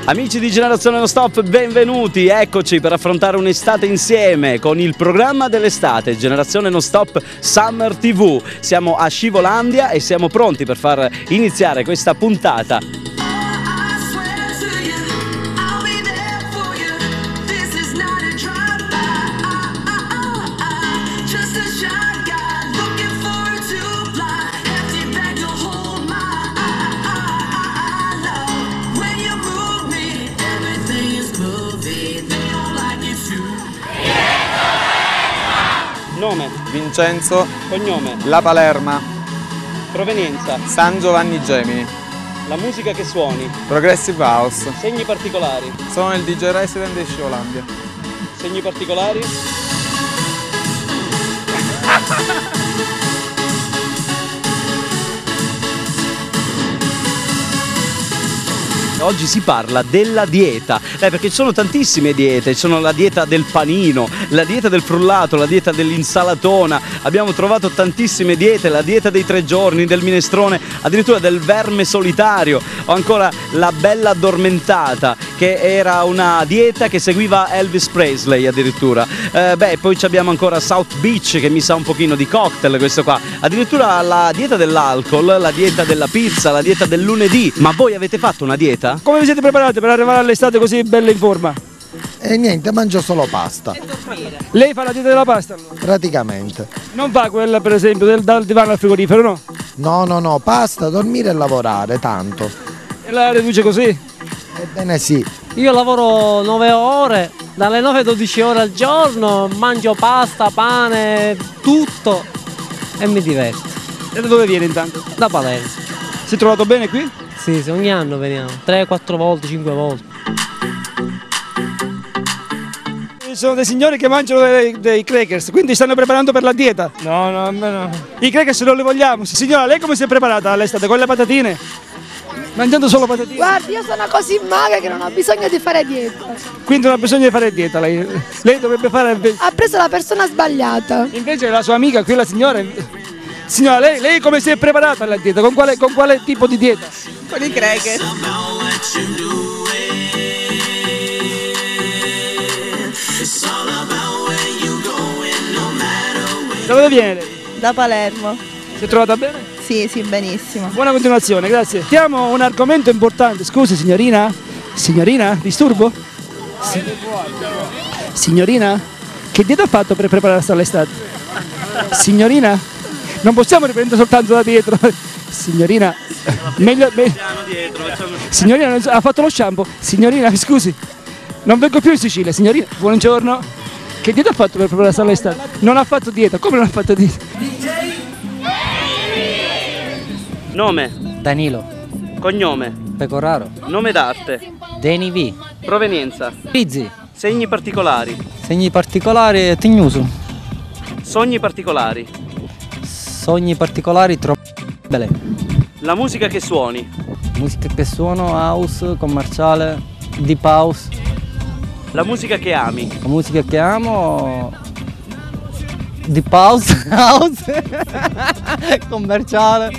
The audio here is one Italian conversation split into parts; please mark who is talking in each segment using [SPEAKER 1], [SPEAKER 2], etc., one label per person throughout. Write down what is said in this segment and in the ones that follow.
[SPEAKER 1] Amici di Generazione Non Stop, benvenuti, eccoci per affrontare un'estate insieme con il programma dell'estate, Generazione Non Stop Summer TV. Siamo a Scivolandia e siamo pronti per far iniziare questa puntata.
[SPEAKER 2] Nome? Vincenzo.
[SPEAKER 1] Cognome?
[SPEAKER 2] La Palerma.
[SPEAKER 1] Provenienza?
[SPEAKER 2] San Giovanni Gemini.
[SPEAKER 1] La musica che suoni?
[SPEAKER 2] Progressive House.
[SPEAKER 1] Segni particolari?
[SPEAKER 2] Sono il DJ resident di Scivolandia.
[SPEAKER 1] Segni particolari? Oggi si parla della dieta, perché ci sono tantissime diete, ci sono la dieta del panino, la dieta del frullato, la dieta dell'insalatona, abbiamo trovato tantissime diete, la dieta dei 3 giorni, del minestrone, addirittura del verme solitario, o ancora la bella addormentata, che era una dieta che seguiva Elvis Presley addirittura. Poi abbiamo ancora South Beach, che mi sa un pochino di cocktail questo qua, addirittura la dieta dell'alcol, la dieta della pizza, la dieta del lunedì. Ma voi avete fatto una dieta?
[SPEAKER 3] Come vi siete preparati per arrivare all'estate così bella in forma?
[SPEAKER 4] Niente, mangio solo pasta.
[SPEAKER 3] Lei fa la dieta della pasta allora?
[SPEAKER 4] Praticamente.
[SPEAKER 3] Non fa quella per esempio dal divano al frigorifero, no?
[SPEAKER 4] No, pasta, dormire e lavorare, tanto.
[SPEAKER 3] E la riduce così?
[SPEAKER 4] Ebbene sì.
[SPEAKER 5] Io lavoro 9 ore, dalle 9 a 12 ore al giorno, mangio pasta, pane, tutto e mi diverto.
[SPEAKER 3] E da dove viene intanto?
[SPEAKER 5] Da Palermo.
[SPEAKER 3] Si è trovato bene qui?
[SPEAKER 5] Sì, ogni anno veniamo, 3, 4 volte, 5 volte.
[SPEAKER 3] Ci sono dei signori che mangiano dei crackers, quindi stanno preparando per la dieta.
[SPEAKER 2] No, a me no.
[SPEAKER 3] I crackers non li vogliamo. Signora, lei come si è preparata all'estate? Con le patatine? Mangiando solo patatine?
[SPEAKER 6] Guardi, io sono così magra che non ho bisogno di fare dieta.
[SPEAKER 3] Quindi non ha bisogno di fare dieta lei. Lei dovrebbe fare...
[SPEAKER 6] Ha preso la persona sbagliata.
[SPEAKER 3] Invece la sua amica qui, la signora... Signora, lei come si è preparata alla dieta? Con quale tipo di dieta?
[SPEAKER 7] Con i crackers.
[SPEAKER 3] Da dove viene lei?
[SPEAKER 7] Da Palermo.
[SPEAKER 3] Si è trovata bene?
[SPEAKER 7] Sì, benissimo.
[SPEAKER 3] Buona continuazione, grazie. Abbiamo un argomento importante. Scusi signorina? Signorina, disturbo? Signorina? Che dieta ha fatto per prepararsi all'estate? Signorina? Non possiamo riprendere soltanto da dietro. Signorina, meglio. Signorina, ha fatto lo shampoo. Signorina, scusi, non vengo più in Sicilia. Signorina, buongiorno. Che dieta ha fatto per prepararsi all'estate? Non ha fatto dieta. Come non ha fatto dieta?
[SPEAKER 1] Nome?
[SPEAKER 5] Danilo.
[SPEAKER 1] Cognome?
[SPEAKER 5] Pecoraro.
[SPEAKER 1] Nome d'arte?
[SPEAKER 5] Deni V.
[SPEAKER 1] Provenienza?
[SPEAKER 5] Pizzi.
[SPEAKER 1] Segni particolari?
[SPEAKER 5] Segni particolari, Tignuso.
[SPEAKER 1] Sogni particolari?
[SPEAKER 5] Sogni particolari, troppo belle.
[SPEAKER 1] La musica che suoni?
[SPEAKER 5] Musica che suono, house, commerciale, deep house.
[SPEAKER 1] La musica che ami?
[SPEAKER 5] La musica che amo, deep house, house, commerciale.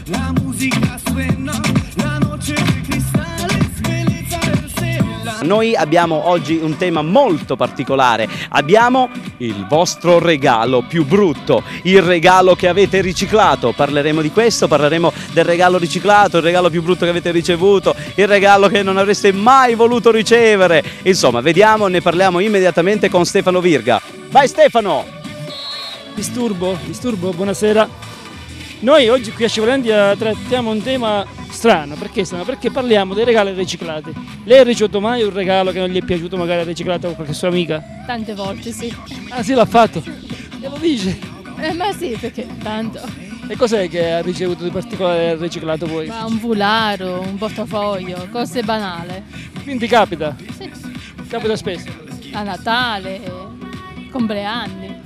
[SPEAKER 8] La musica suena, la noche de cristales, bellezza del cielo.
[SPEAKER 1] Noi abbiamo oggi un tema molto particolare, abbiamo il vostro regalo più brutto, il regalo che avete riciclato. Parleremo di questo, parleremo del regalo riciclato, il regalo più brutto che avete ricevuto, il regalo che non avreste mai voluto ricevere. Insomma, vediamo, ne parliamo immediatamente con Stefano Virga. Vai Stefano!
[SPEAKER 3] Disturbo, buonasera. Noi oggi qui a Scivolandia trattiamo un tema strano. Perché strano? Perché parliamo dei regali riciclati. Lei ha ricevuto mai un regalo che non gli è piaciuto, magari riciclato con qualche sua amica?
[SPEAKER 9] Tante volte sì.
[SPEAKER 3] Ah sì, l'ha fatto? E lo dice?
[SPEAKER 9] Ma sì, perché tanto.
[SPEAKER 3] E cos'è che ha ricevuto di particolare riciclato voi?
[SPEAKER 9] Ma un foulard, un portafoglio, cose banali.
[SPEAKER 3] Quindi capita?
[SPEAKER 9] Sì.
[SPEAKER 3] Capita spesso?
[SPEAKER 9] A Natale, compleanni.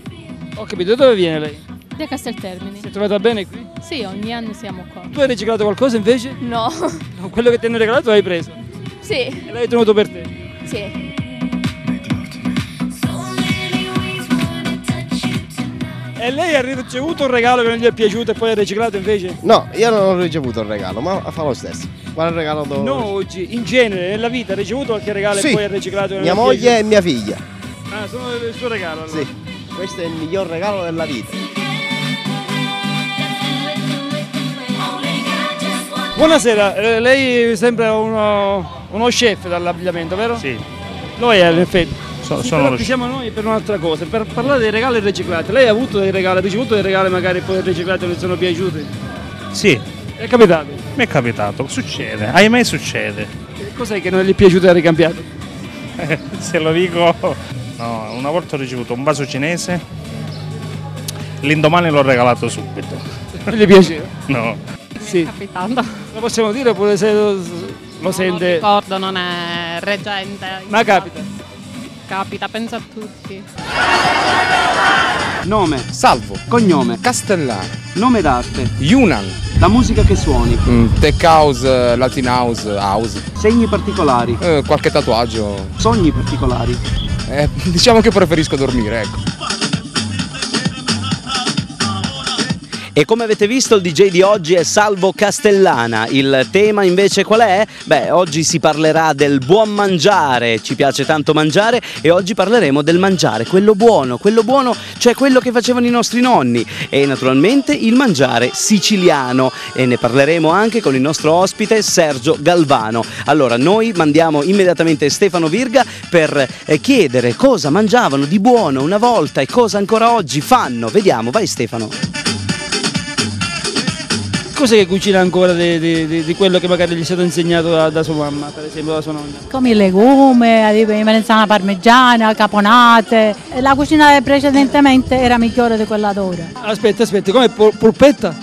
[SPEAKER 3] Ho capito, da dove viene lei?
[SPEAKER 9] Da Casteltermini.
[SPEAKER 3] Si è trovata bene qui?
[SPEAKER 9] Sì, ogni anno siamo qua.
[SPEAKER 3] Tu hai riciclato qualcosa invece?
[SPEAKER 9] No.
[SPEAKER 3] No, quello che ti hanno regalato l'hai preso?
[SPEAKER 9] Sì.
[SPEAKER 3] E l'hai tenuto per te?
[SPEAKER 9] Sì.
[SPEAKER 3] E lei ha ricevuto un regalo che non gli è piaciuto e poi ha riciclato invece?
[SPEAKER 10] No, io non ho ricevuto il regalo, ma fa lo stesso. Quale regalo do?
[SPEAKER 3] No, oggi, in genere, nella vita, ha ricevuto qualche regalo
[SPEAKER 10] Sì.
[SPEAKER 3] e poi ha riciclato?
[SPEAKER 10] Mia moglie e mia figlia.
[SPEAKER 3] Ah, sono il suo regalo allora.
[SPEAKER 10] Sì, questo è il miglior regalo della vita.
[SPEAKER 3] Buonasera, lei sembra uno chef dall'abbigliamento, vero?
[SPEAKER 11] Sì.
[SPEAKER 3] Lo è, in effetti. Sì,
[SPEAKER 11] sono
[SPEAKER 3] però
[SPEAKER 11] lo
[SPEAKER 3] ci siamo noi per un'altra cosa, per parlare dei regali riciclati. Lei ha avuto dei regali, ha ricevuto dei regali magari poi riciclati non le sono piaciuti?
[SPEAKER 11] Sì,
[SPEAKER 3] È capitato?
[SPEAKER 11] mi è capitato, succede, ahimè succede.
[SPEAKER 3] Cos'è che non gli è piaciuto e ha ricambiato?
[SPEAKER 11] Se lo dico, no, una volta ho ricevuto un vaso cinese, l'indomani l'ho regalato subito.
[SPEAKER 3] Non gli piaceva?
[SPEAKER 11] No.
[SPEAKER 3] Sì.
[SPEAKER 9] Capitando.
[SPEAKER 3] Lo possiamo dire oppure se lo sente?
[SPEAKER 9] Ricordo, non è reggente.
[SPEAKER 3] Ma capita.
[SPEAKER 9] Capita, penso a tutti.
[SPEAKER 1] Nome,
[SPEAKER 2] Salvo.
[SPEAKER 1] cognome,
[SPEAKER 2] Castellano.
[SPEAKER 1] nome d'arte,
[SPEAKER 2] Yunan.
[SPEAKER 1] la musica che suoni,
[SPEAKER 2] Tech house, Latin house, house.
[SPEAKER 1] segni particolari,
[SPEAKER 2] Qualche tatuaggio.
[SPEAKER 1] sogni particolari.
[SPEAKER 2] Diciamo che preferisco dormire, ecco.
[SPEAKER 1] E come avete visto il DJ di oggi è Salvo Castellana. Il tema invece qual è? Beh, oggi si parlerà del buon mangiare, ci piace tanto mangiare e oggi parleremo del mangiare, quello buono, cioè quello che facevano i nostri nonni e naturalmente il mangiare siciliano e ne parleremo anche con il nostro ospite Sergio Galvano. Allora noi mandiamo immediatamente Stefano Virga per chiedere cosa mangiavano di buono una volta e cosa ancora oggi fanno. Vediamo, vai Stefano.
[SPEAKER 3] Cos'è che cucina ancora di quello che magari gli è stato insegnato da sua mamma, per esempio da sua nonna?
[SPEAKER 12] Come i legumi, melanzana parmigiana, caponate. La cucina precedentemente era migliore di quella d'ora.
[SPEAKER 3] Aspetta, come polpetta?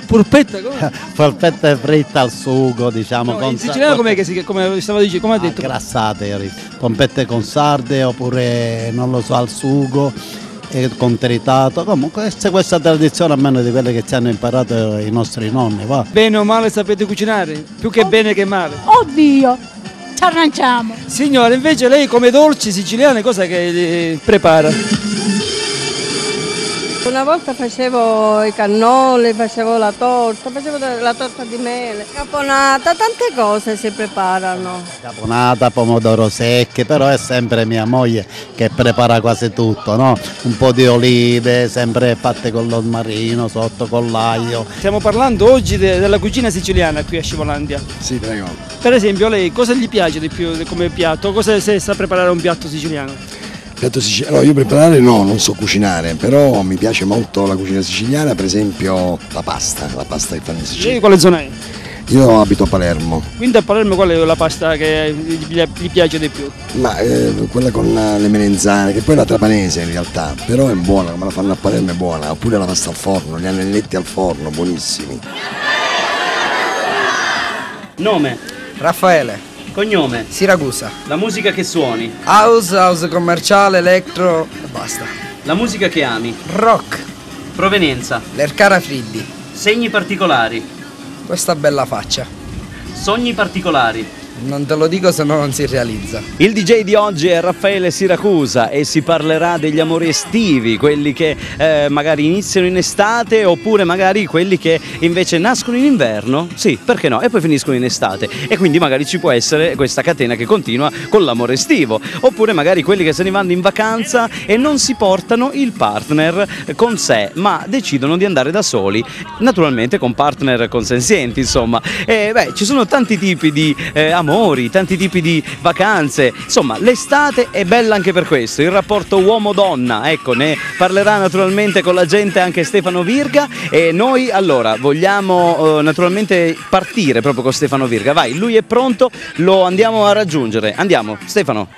[SPEAKER 3] Polpetta come?
[SPEAKER 13] Polpetta fritta al sugo, diciamo.
[SPEAKER 3] No,
[SPEAKER 13] con
[SPEAKER 3] in siciliano com'è che come stava dicendo, come ha detto?
[SPEAKER 13] grassate, polpette con sarde oppure non lo so al sugo e con tritato. Comunque se questa tradizione almeno di quelle che ci hanno imparato i nostri nonni, va.
[SPEAKER 3] Bene o male sapete cucinare? Più che bene che male.
[SPEAKER 12] Oddio, ci arrangiamo.
[SPEAKER 3] Signora, invece lei come dolci siciliane cosa che prepara?
[SPEAKER 14] Una volta facevo i cannoli, facevo la torta di mele, caponata, tante cose si preparano.
[SPEAKER 13] Caponata, pomodoro secchi, però è sempre mia moglie che prepara quasi tutto, no? Un po' di olive, sempre fatte con l'osmarino, sotto con l'aglio.
[SPEAKER 3] Stiamo parlando oggi della cucina siciliana qui a Scivolandia.
[SPEAKER 15] Sì, prego.
[SPEAKER 3] Per esempio, lei cosa gli piace di più come piatto? Cosa se sa preparare un piatto siciliano?
[SPEAKER 15] Piatto siciliano, io preparare no, non so cucinare, però mi piace molto la cucina siciliana, per esempio la pasta che fanno in Sicilia.
[SPEAKER 3] Lei quale zona è?
[SPEAKER 15] Io abito a Palermo.
[SPEAKER 3] Quindi a Palermo qual è la pasta che gli piace di più?
[SPEAKER 15] Ma quella con le melenzane, che poi è la trapanese in realtà, però è buona, come la fanno a Palermo è buona, oppure la pasta al forno, gli anelletti al forno, buonissimi.
[SPEAKER 1] Nome,
[SPEAKER 16] Raffaele.
[SPEAKER 1] cognome,
[SPEAKER 16] Siracusa.
[SPEAKER 1] la musica che suoni,
[SPEAKER 16] House commerciale, electro e basta.
[SPEAKER 1] la musica che ami,
[SPEAKER 16] Rock.
[SPEAKER 1] provenienza,
[SPEAKER 16] L'Ercara Friddi.
[SPEAKER 1] segni particolari,
[SPEAKER 16] Questa bella faccia.
[SPEAKER 1] sogni particolari.
[SPEAKER 16] Non te lo dico se no non si realizza.
[SPEAKER 1] Il DJ di oggi è Raffaele Siracusa e si parlerà degli amori estivi, quelli che magari iniziano in estate oppure magari quelli che invece nascono in inverno, sì, perché no, e poi finiscono in estate e quindi magari ci può essere questa catena che continua con l'amore estivo, oppure magari quelli che se ne vanno in vacanza e non si portano il partner con sé ma decidono di andare da soli, naturalmente con partner consenzienti, insomma. E beh, ci sono tanti tipi di amori, tanti tipi di vacanze, insomma l'estate è bella anche per questo, il rapporto uomo-donna, ecco, ne parlerà naturalmente con la gente anche Stefano Virga e noi allora vogliamo naturalmente partire proprio con Stefano Virga, vai, lui è pronto, lo andiamo a raggiungere, andiamo Stefano.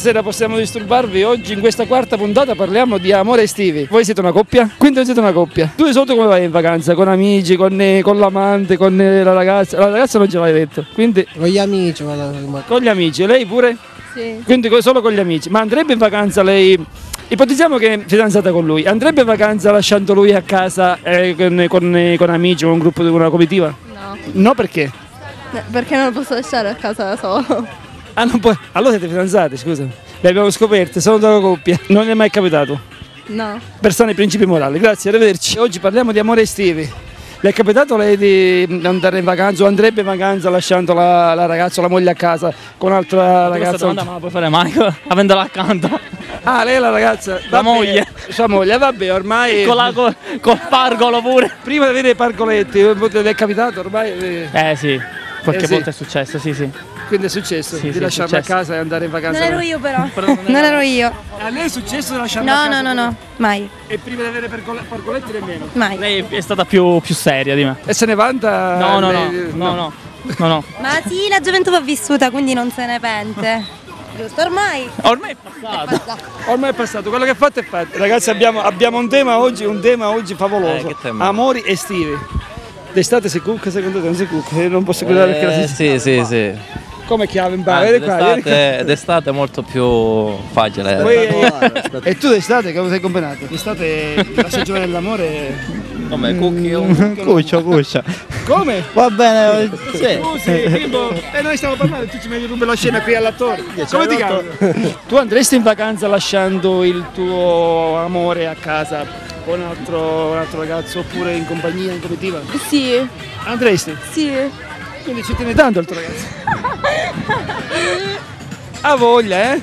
[SPEAKER 3] Stasera possiamo disturbarvi, oggi in questa quarta puntata parliamo di amore estivi. Voi siete una coppia? Quindi non siete una coppia. Tu di solito come vai in vacanza? Con amici, con l'amante, con la ragazza? La ragazza non ce l'hai detto, quindi...
[SPEAKER 16] Con gli amici.
[SPEAKER 3] Con gli amici, lei pure?
[SPEAKER 14] Sì.
[SPEAKER 3] Quindi solo con gli amici. Ma andrebbe in vacanza lei... Ipotizziamo che è fidanzata con lui, andrebbe in vacanza lasciando lui a casa con amici, con un gruppo, con una comitiva?
[SPEAKER 14] No.
[SPEAKER 3] No, perché?
[SPEAKER 14] Perché non lo posso lasciare a casa da solo.
[SPEAKER 3] Ah, non puoi. Allora siete fidanzati, scusa. Le abbiamo scoperte, sono da una coppia. Non è mai capitato.
[SPEAKER 7] No.
[SPEAKER 3] Per sani principi morali. Grazie, arrivederci. Oggi parliamo di amore estivi. Le è capitato lei di andare in vacanza o andrebbe in vacanza lasciando la ragazza o la moglie a casa con un'altra ragazza?
[SPEAKER 17] Questa domanda non la puoi fare mai avendola accanto.
[SPEAKER 3] Ah, lei è la ragazza?
[SPEAKER 17] La moglie.
[SPEAKER 3] Sua moglie, vabbè, ormai...
[SPEAKER 17] Col pargolo pure.
[SPEAKER 3] Prima di avere i pargoletti, le è capitato ormai?
[SPEAKER 17] Sì, qualche
[SPEAKER 3] sì.
[SPEAKER 17] volta è successo, sì.
[SPEAKER 3] Quindi è successo
[SPEAKER 17] Sì,
[SPEAKER 3] di
[SPEAKER 17] sì, è
[SPEAKER 3] lasciarla
[SPEAKER 17] successo.
[SPEAKER 3] a casa e andare in vacanza?
[SPEAKER 18] Non ero io però.
[SPEAKER 3] Non
[SPEAKER 18] ero io.
[SPEAKER 3] A lei è successo di lasciarla a casa?
[SPEAKER 18] No, mai.
[SPEAKER 3] E prima di avere pargoletti nemmeno?
[SPEAKER 18] Mai.
[SPEAKER 17] Lei è stata più seria di me.
[SPEAKER 3] E se ne vanta?
[SPEAKER 17] No.
[SPEAKER 18] Ma sì, la gioventù va vissuta, quindi non se ne pente. Giusto, ormai.
[SPEAKER 17] Ormai è passato.
[SPEAKER 3] Ormai è passato, quello che è fatto è fatto. Ragazzi, abbiamo un tema oggi favoloso.
[SPEAKER 17] Che tema?
[SPEAKER 3] Amori estivi. D'estate si cucca, secondo te non si cucca? Non posso credere perché la
[SPEAKER 19] Sì.
[SPEAKER 3] Come chiave in bar? Vieni qua.
[SPEAKER 19] D'estate è molto più facile.
[SPEAKER 3] E tu d'estate come sei combinato? D'estate la stagione dell'amore.
[SPEAKER 19] Come cuccia.
[SPEAKER 3] Come?
[SPEAKER 19] Va bene,
[SPEAKER 3] Scusi, bimbo. E noi stiamo parlando, tu ci metti rubi la scena qui all'attore. Come ti chiami? Tu andresti in vacanza lasciando il tuo amore a casa con un altro ragazzo oppure in compagnia, in comitiva?
[SPEAKER 18] Sì.
[SPEAKER 3] Andresti?
[SPEAKER 18] Sì.
[SPEAKER 3] Quindi ci tiene tanto il tuo ragazzo. Ha voglia, eh?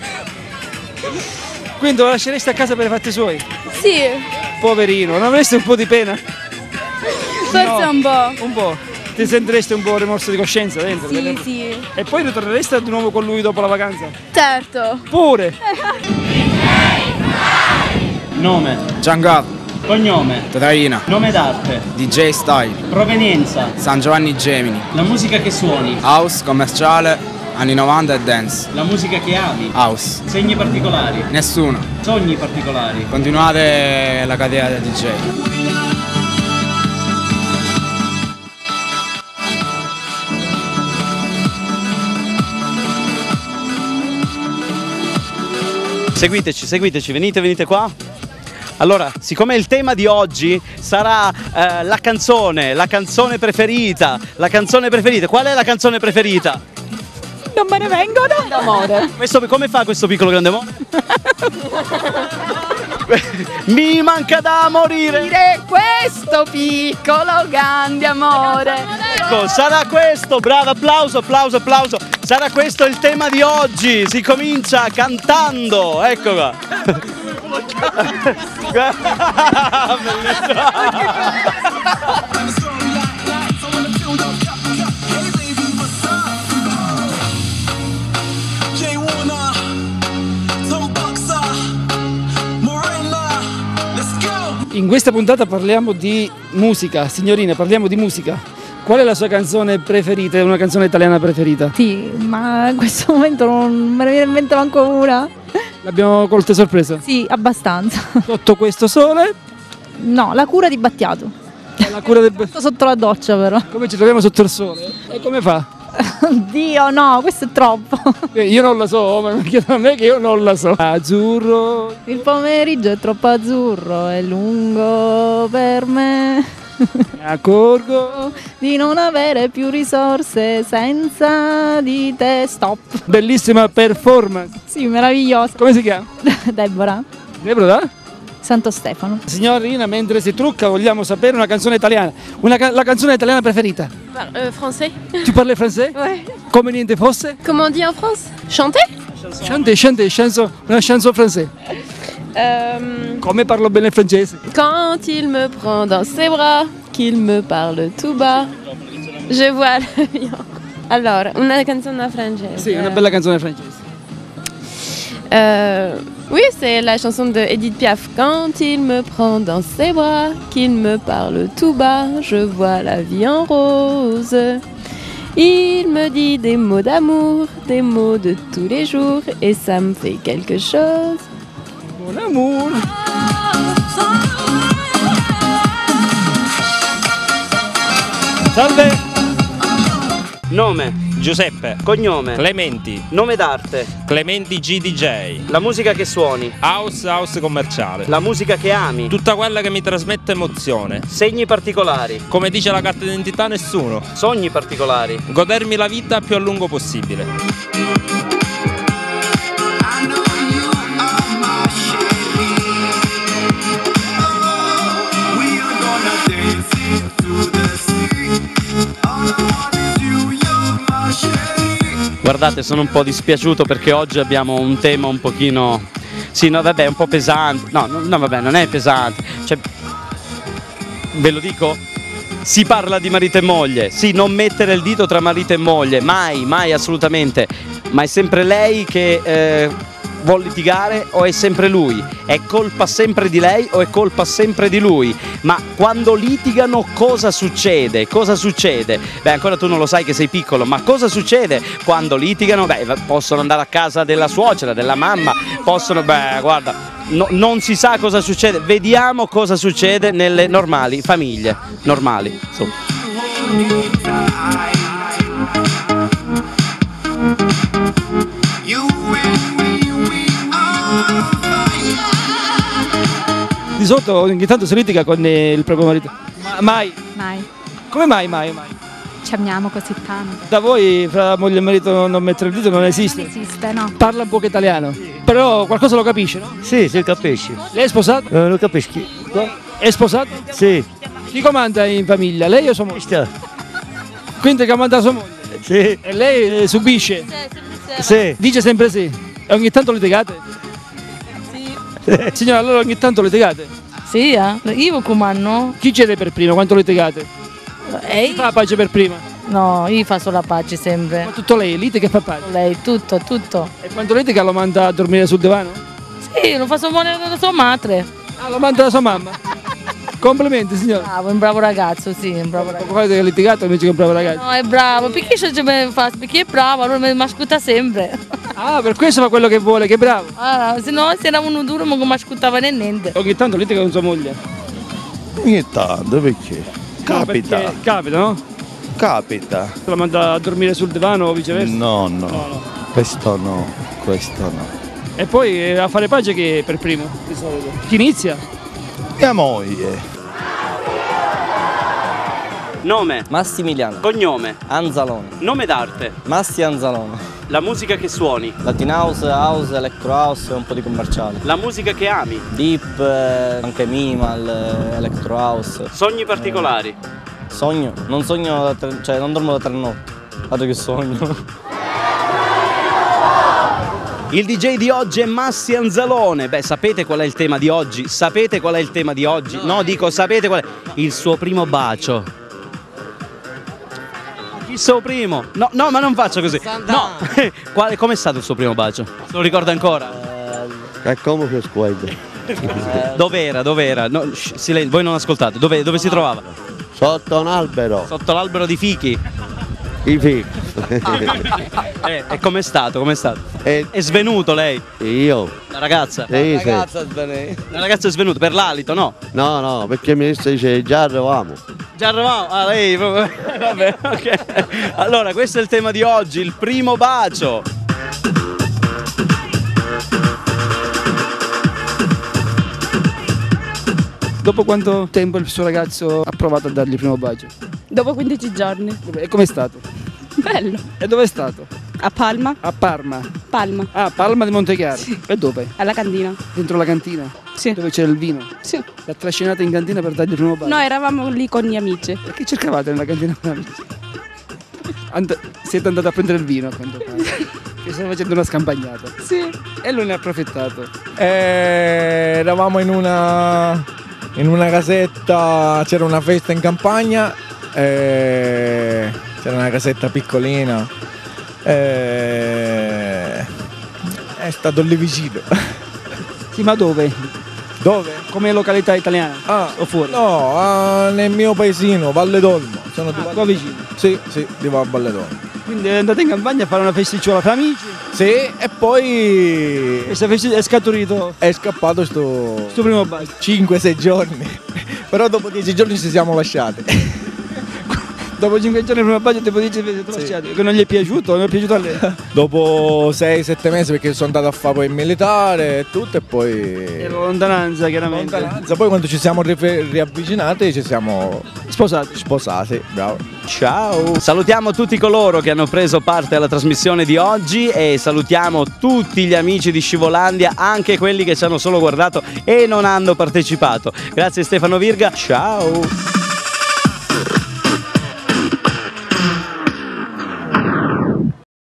[SPEAKER 3] Quindi lo lasceresti a casa per i fatti suoi?
[SPEAKER 18] Sì.
[SPEAKER 3] Poverino, non avresti un po' di pena?
[SPEAKER 18] Forse un po'.
[SPEAKER 3] Un po'. Ti sentiresti un po' rimorso di coscienza dentro?
[SPEAKER 18] Sì.
[SPEAKER 3] E poi ritorneresti di nuovo con lui dopo la vacanza?
[SPEAKER 18] Certo.
[SPEAKER 3] Pure?
[SPEAKER 17] Nome.
[SPEAKER 2] Giangato.
[SPEAKER 17] Cognome.
[SPEAKER 2] Tataina.
[SPEAKER 17] Nome d'arte.
[SPEAKER 2] DJ Style.
[SPEAKER 17] Provenienza.
[SPEAKER 2] San Giovanni Gemini.
[SPEAKER 17] La musica che suoni.
[SPEAKER 2] House, commerciale, anni 90 e dance.
[SPEAKER 17] La musica che ami.
[SPEAKER 2] House.
[SPEAKER 17] Segni particolari.
[SPEAKER 2] Nessuno.
[SPEAKER 17] Sogni particolari.
[SPEAKER 2] Continuate la carriera del DJ.
[SPEAKER 1] Seguiteci, venite qua. Allora, siccome il tema di oggi sarà la canzone preferita, qual è la canzone preferita?
[SPEAKER 12] Non me ne vengono.
[SPEAKER 18] D'amore.
[SPEAKER 1] Come fa questo piccolo grande amore? Mi manca da morire.
[SPEAKER 18] Questo piccolo grande amore.
[SPEAKER 1] Ecco, sarà questo, bravo, applauso. Sarà questo il tema di oggi. Si comincia cantando. Ecco qua.
[SPEAKER 3] In questa puntata parliamo di musica, signorina, parliamo di musica. Qual è la sua canzone preferita? È una canzone italiana preferita?
[SPEAKER 12] Sì, ma in questo momento non me ne viene in mente manco una.
[SPEAKER 3] L'abbiamo colte sorpresa?
[SPEAKER 12] Sì, abbastanza.
[SPEAKER 3] Sotto questo sole?
[SPEAKER 12] No, La cura di Battiato.
[SPEAKER 3] La cura del...
[SPEAKER 12] Sotto la doccia però.
[SPEAKER 3] Come ci troviamo sotto il sole? E come fa?
[SPEAKER 12] Dio, no, questo è troppo.
[SPEAKER 3] Io non la so, ma mi chiedono a me che io non la so. Azzurro.
[SPEAKER 12] Il pomeriggio è troppo azzurro, è lungo per me.
[SPEAKER 3] Mi accorgo
[SPEAKER 12] di non avere più risorse senza di te. Stop.
[SPEAKER 3] Bellissima performance.
[SPEAKER 12] Sì, meravigliosa.
[SPEAKER 3] Come si chiama?
[SPEAKER 12] Deborah.
[SPEAKER 3] Deborah?
[SPEAKER 12] Santo Stefano.
[SPEAKER 3] Signorina, mentre si trucca vogliamo sapere una canzone italiana. La canzone italiana preferita?
[SPEAKER 9] Français.
[SPEAKER 3] Tu parles français?
[SPEAKER 9] Ouais.
[SPEAKER 3] Come niente fosse?
[SPEAKER 9] Comment on dit en France? Chanter?
[SPEAKER 3] Chanter, una chanson française. Come parlo bene il francese?
[SPEAKER 9] Quand il me prend dans ses bras, qu'il me parle tout bas, je vois la vie. Allora, una canzone francese.
[SPEAKER 3] Sì, una bella canzone francese.
[SPEAKER 9] Oui, c'est la chanson de Edith Piaf. Quand il me prend dans ses bras, qu'il me parle tout bas, je vois la vie en rose. Il me dit des mots d'amour, des mots de tous les jours, et ça me fait quelque chose.
[SPEAKER 3] Mon amour. Salve.
[SPEAKER 1] Nome.
[SPEAKER 11] Giuseppe.
[SPEAKER 1] Cognome.
[SPEAKER 11] Clementi.
[SPEAKER 1] Nome d'arte.
[SPEAKER 11] Clementi GDJ.
[SPEAKER 1] La musica che suoni.
[SPEAKER 11] House commerciale.
[SPEAKER 1] La musica che ami.
[SPEAKER 11] Tutta quella che mi trasmette emozione.
[SPEAKER 1] Segni particolari.
[SPEAKER 11] Come dice la carta d'identità, nessuno.
[SPEAKER 1] Sogni particolari.
[SPEAKER 11] Godermi la vita più a lungo possibile.
[SPEAKER 8] I know you
[SPEAKER 1] Guardate, sono un po' dispiaciuto perché oggi abbiamo un tema un pochino... Sì, no, vabbè, un po' pesante. No, vabbè, non è pesante. Cioè, ve lo dico? Si parla di marito e moglie. Sì, non mettere il dito tra marito e moglie. Mai, mai, assolutamente. Ma è sempre lei che vuol litigare o è sempre lui? È colpa sempre di lei o è colpa sempre di lui? Ma quando litigano cosa succede? Cosa succede? Beh, ancora tu non lo sai che sei piccolo, ma cosa succede quando litigano? Beh, possono andare a casa della suocera, della mamma, possono... Beh, guarda, non si sa cosa succede. Vediamo cosa succede nelle normali famiglie. Normali, su.
[SPEAKER 3] Di solito ogni tanto si litiga con il proprio marito. Mai?
[SPEAKER 20] Mai.
[SPEAKER 3] Come mai?
[SPEAKER 20] Ci amiamo così tanto.
[SPEAKER 3] Da voi fra moglie e marito non mettere il dito non esiste?
[SPEAKER 20] Non esiste, no.
[SPEAKER 3] Parla un po' italiano. Però qualcosa lo capisce, no?
[SPEAKER 21] Sì, si capisce.
[SPEAKER 3] Lei è sposato?
[SPEAKER 21] Lo capisci?
[SPEAKER 3] È sposato?
[SPEAKER 21] Sì.
[SPEAKER 3] Chi comanda in famiglia? Lei o sua moglie? Quindi comanda sua moglie?
[SPEAKER 21] Sì.
[SPEAKER 3] E lei subisce?
[SPEAKER 21] Sì.
[SPEAKER 3] Dice sempre sì. E ogni tanto litigate? Signora, allora ogni tanto litigate?
[SPEAKER 22] Sì, io comando.
[SPEAKER 3] Chi cede per primo? Quanto litigate? Chi fa la pace per prima?
[SPEAKER 22] No, io faccio la pace sempre.
[SPEAKER 3] Ma tutto lei, litiga e fa pace?
[SPEAKER 22] Lei, tutto.
[SPEAKER 3] E quando litiga lo manda a dormire sul divano?
[SPEAKER 22] Sì, lo faccio muovere da sua madre.
[SPEAKER 3] Ah, lo manda da sua mamma? Complimenti, signora.
[SPEAKER 22] Bravo, un bravo ragazzo, sì, un bravo ragazzo.
[SPEAKER 3] Poi che ha litigato invece che un bravo ragazzo?
[SPEAKER 22] No, è bravo, perché perché è bravo, allora mi ascolta sempre.
[SPEAKER 3] Ah, per questo fa quello che vuole, che bravo.
[SPEAKER 22] Ah, se no, se era uno duro non mi ascoltava niente.
[SPEAKER 3] Ogni tanto litiga con sua moglie?
[SPEAKER 21] Ogni tanto, perché? Capita.
[SPEAKER 3] Perché capita, no?
[SPEAKER 21] Capita.
[SPEAKER 3] La manda a dormire sul divano o viceversa?
[SPEAKER 21] No. Questo no.
[SPEAKER 3] E poi a fare pace che per primo, di solito? Chi inizia?
[SPEAKER 21] Mia moglie.
[SPEAKER 1] Nome?
[SPEAKER 23] Massimiliano.
[SPEAKER 1] Cognome?
[SPEAKER 23] Anzalone.
[SPEAKER 1] Nome d'arte?
[SPEAKER 23] Massi Anzalone.
[SPEAKER 1] La musica che suoni?
[SPEAKER 23] Latin house, electro house e un po' di commerciale.
[SPEAKER 1] La musica che ami?
[SPEAKER 23] Deep, anche minimal, electro house.
[SPEAKER 1] Sogni particolari?
[SPEAKER 23] Sogno? Non sogno, non dormo da 3 notti. Guarda che sogno.
[SPEAKER 1] Il DJ di oggi è Massi Anzalone. Beh, sapete qual è il tema di oggi? Sapete qual è il tema di oggi? No, dico, sapete qual è? Il suo primo bacio. Il suo primo? No, ma non faccio così. No, com'è stato il suo primo bacio? Se lo ricorda ancora?
[SPEAKER 21] È come che squadra.
[SPEAKER 1] Dov'era? No, silenzio, voi non ascoltate. Dove si trovava?
[SPEAKER 21] Sotto un albero.
[SPEAKER 1] Sotto l'albero di fichi?
[SPEAKER 21] I fichi.
[SPEAKER 1] E com'è stato? È svenuto lei?
[SPEAKER 21] Io?
[SPEAKER 1] La ragazza?
[SPEAKER 21] Sì,
[SPEAKER 23] La
[SPEAKER 1] ragazza è svenuta per l'alito, no?
[SPEAKER 21] No, perché mi dice già arriviamo.
[SPEAKER 1] Già arrivamo? Ah, lei proprio... Vabbè, ok. Allora, questo è il tema di oggi, il primo bacio.
[SPEAKER 3] Dopo quanto tempo il suo ragazzo ha provato a dargli il primo bacio?
[SPEAKER 24] Dopo 15 giorni.
[SPEAKER 3] E com'è stato?
[SPEAKER 24] Bello.
[SPEAKER 3] E dove è stato?
[SPEAKER 24] A Palma.
[SPEAKER 3] A Parma?
[SPEAKER 24] Palma.
[SPEAKER 3] Ah, Palma di Montechiaro.
[SPEAKER 24] Sì.
[SPEAKER 3] E dove?
[SPEAKER 24] Alla cantina.
[SPEAKER 3] Dentro la cantina?
[SPEAKER 24] Sì.
[SPEAKER 3] Dove c'era il vino?
[SPEAKER 24] Sì.
[SPEAKER 3] L'ha trascinata in cantina per dargli il primo bacio?
[SPEAKER 24] No, eravamo lì con gli amici.
[SPEAKER 3] E che cercavate nella cantina con gli amici? Siete andati a prendere il vino a quanto pare. Che stava facendo una scampagnata.
[SPEAKER 24] Sì.
[SPEAKER 3] E lui ne ha approfittato.
[SPEAKER 25] Eravamo in una casetta, c'era una festa in campagna, c'era una casetta piccolina, è stato lì vicino.
[SPEAKER 3] Sì, ma dove?
[SPEAKER 25] Dove?
[SPEAKER 3] Come località italiana? O fuori?
[SPEAKER 25] No, nel mio paesino, Valle d'Olmo. Sono di
[SPEAKER 3] qua vicino?
[SPEAKER 25] Sì, di Valle d'Olmo.
[SPEAKER 3] Quindi è andata in campagna a fare una festicciola fra amici?
[SPEAKER 25] Sì, e poi...
[SPEAKER 3] E è scaturito?
[SPEAKER 25] È scappato sto
[SPEAKER 3] primo bacio?
[SPEAKER 25] 5-6 giorni. Però dopo 10 giorni ci siamo lasciati.
[SPEAKER 3] Dopo 5 giorni il primo bacio dopo 10 giorni siete lasciati? Perché non gli è piaciuto? Non è piaciuto a lei?
[SPEAKER 25] Dopo 6-7 mesi perché sono andato a fare poi il militare e tutto e poi...
[SPEAKER 3] E la lontananza chiaramente.
[SPEAKER 25] Poi quando ci siamo riavvicinati ci siamo... Sposati, bravo.
[SPEAKER 1] Ciao! Salutiamo tutti coloro che hanno preso parte alla trasmissione di oggi e salutiamo tutti gli amici di Scivolandia, anche quelli che ci hanno solo guardato e non hanno partecipato. Grazie Stefano Virga, ciao!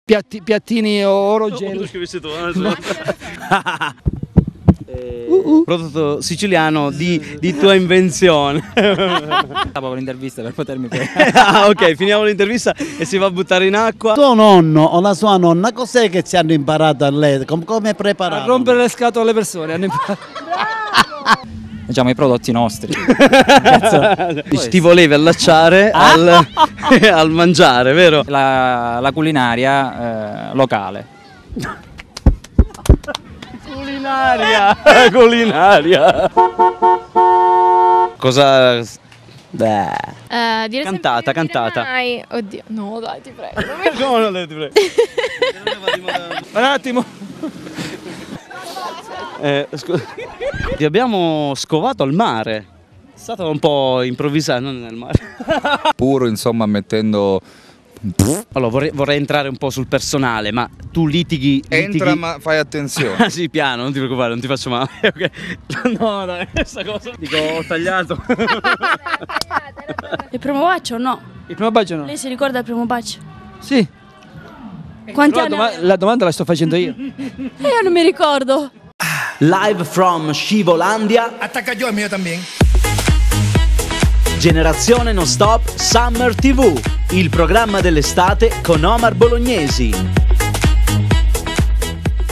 [SPEAKER 3] piattini orogeni.
[SPEAKER 1] Prodotto siciliano di tua invenzione.
[SPEAKER 2] Stavo l'intervista per potermi
[SPEAKER 1] Ah, ok, finiamo l'intervista e si va a buttare in acqua.
[SPEAKER 4] Tuo nonno o la sua nonna, cos'è che ci hanno imparato a lei? Come preparare?
[SPEAKER 3] A rompere le scatole alle persone. Hanno imparato.
[SPEAKER 2] Diciamo i prodotti nostri.
[SPEAKER 1] Ti volevi allacciare al mangiare, vero?
[SPEAKER 2] La culinaria locale.
[SPEAKER 1] Culinaria. Cosa? Beh.
[SPEAKER 5] Dire
[SPEAKER 1] Cantata.
[SPEAKER 5] mai. Oddio, no, dai, ti prego.
[SPEAKER 1] No, ti prego.
[SPEAKER 3] Un attimo.
[SPEAKER 1] Ti abbiamo scovato al mare. È stato un po' improvvisato, non nel mare.
[SPEAKER 6] Puro, insomma, mettendo...
[SPEAKER 1] Allora, vorrei entrare un po' sul personale, ma tu litighi...
[SPEAKER 6] Entra, ma fai attenzione.
[SPEAKER 1] Ah, sì, piano, non ti preoccupare, non ti faccio male. Okay. No, dai, questa cosa... Dico, ho tagliato.
[SPEAKER 24] Il primo bacio no.
[SPEAKER 3] Il primo bacio no.
[SPEAKER 24] Lei si ricorda il primo bacio?
[SPEAKER 3] Sì.
[SPEAKER 24] Quanti anni?
[SPEAKER 3] La domanda la sto facendo io.
[SPEAKER 24] Io non mi ricordo.
[SPEAKER 1] Live from Scivolandia.
[SPEAKER 10] Attacca yo, il mio también.
[SPEAKER 1] Generazione Non Stop Summer TV, il programma dell'estate con Omar Bolognesi.